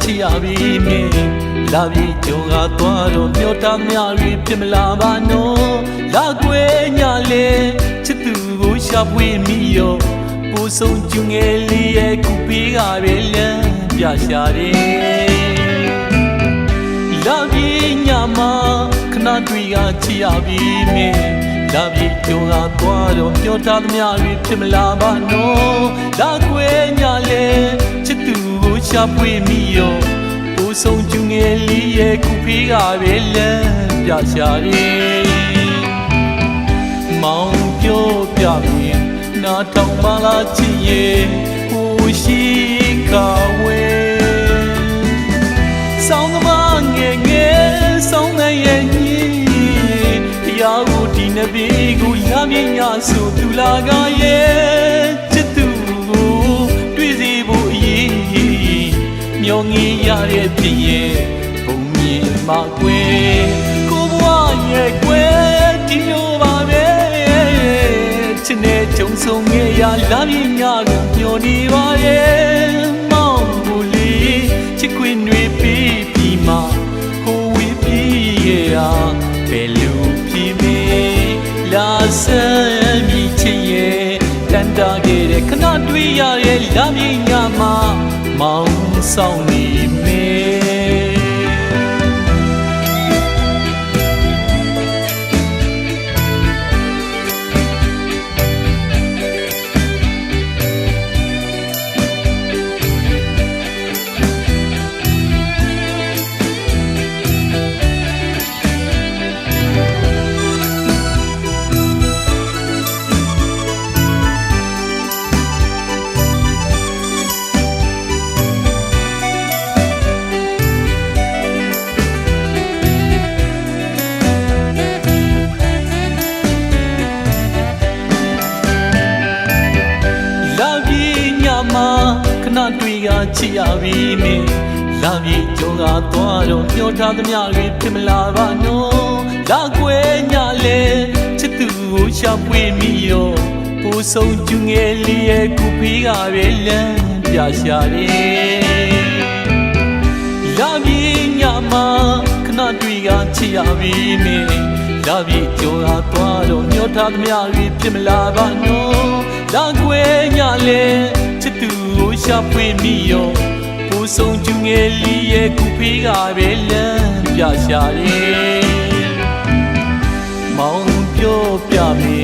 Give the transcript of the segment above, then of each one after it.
ချစ်ရပြီမင်းလာပြီကြုံကသွားတော့မျောတာများတွေဖြစ်မလာပါနော်လာကွယ်ညာလေချစ်သူကိုရှာဖွေမိရောကိုဆုံးကျူငယ်လေးရဲ့ခုပေးကပဲလမ်းပြရှာတယ်လာပြီညာမှာခဏတွေကချစ်ရပြီမင်းလာပြီကြုံကသွားတော့မျောတာများတွေဖြစ်မလာပါနော်လာကွယ်ညာလေချစ်သူကိုရှာဖွေမိရောကိုဆုံးကျူငယ်လေးရဲ့ခုဖေးကပဲလမ်းပြရှာတယ်မောင်ပြောပြပြီနားထောင်မလားချစ်ရဲ့ဟိုရှိခါဝဲဆောင်းသမားငယ်ငယ်ဆောင်းတဲ့ရဲ့ညီတရားကိုဒီနဘေးကိုလာမြင်ညဆိုသူလာကရဲ့ချစ်သူကိုတွေ့စီဖို့အရေးမျောငေးရတဲ့ဖြစ်ရဲ့ဘုံမြင်မှာကွယ်ကိုဘဝရဲ့ကွယ်ဒီလိုပါပဲချစ်နဲ့ကြုံဆုံခဲ့ရလာမြင်ညကိုမျောနေပါရဲ့မောင်ကိုလေးချစ်ခွင့်တွေပြီးပြီးမှဟိုဝေးပြီးရဲ့ဟာဘယ်လိုဖြစ်မေလာစမ်းမြည်ချစ်ရဲ့တန်တာခဲ့တဲ့ခဏတွေ့ရတဲ့လာမြင်ညမှာမောင်ဆောင်နေမေခဏတွေကချစ်ရပြီမင်းလာပြီကြုံကသွားတော့မျောထားသမျှတွေဖြစ်မလာပါနော်လာကွယ်ညာလေချစ်သူကိုရှာဖွေမိရောပိုးဆုံးကျူငယ်လေးရဲ့ခုဖေးကပဲလမ်းပြရှာတယ်လာပြီညာမှာခဏတွေကချစ်ရပြီမင်းလာပြီကြုံကသွားတော့မျောထားသမျှတွေဖြစ်မလာပါနော်လာကွယ်ညာလေချစ်သူကိုရှာဖွေမိရောပိုးဆုံးကျူငယ်လေးရဲ့ခုဖေးကပဲလမ်းပြရှာတယ်မောင်ပြောပြမေ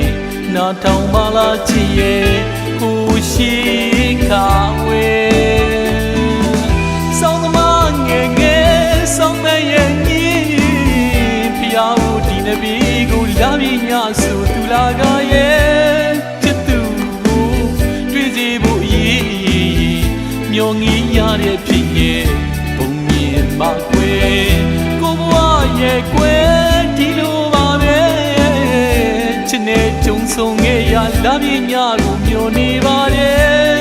နားထောင်မလားချစ်ရဲ့ကိုရှိခါဝဲဆောင်းသမားငယ်ငယ်ဆောင်းတဲ့ရဲ့ညီဖျားဦးဒီနဘေးကိုလာပြီးညဆိုသူလာကရဲ့ချစ်သူကိုတွေ့စီဖို့မျောငေးရတဲ့ဖြစ်ရဲ့ဘုံမြင်မှာကွယ်ကိုဘဝရဲ့ကွယ်ဒီလိုပါပဲချစ်နဲ့ကြုံဆုံခဲ့ရလာပြညကိုမျောနေပါတယ်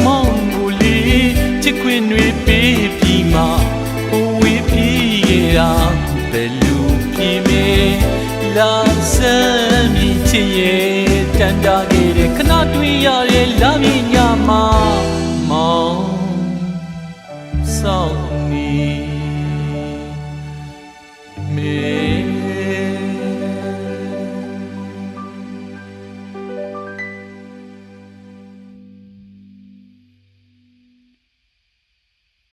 မောင်ကိုလေးချစ်ခွင့်တွေပေးပြီးမှဟိုဝေးပြီးရဘယ်လိုဖြစ်မေလာစမ်းမြည်ချစ်ရဲ့တန်တာခဲ့တဲ့ခဏတွေ့ရတဲ့လာပြညမှာမောင်ဆောင်နေမေ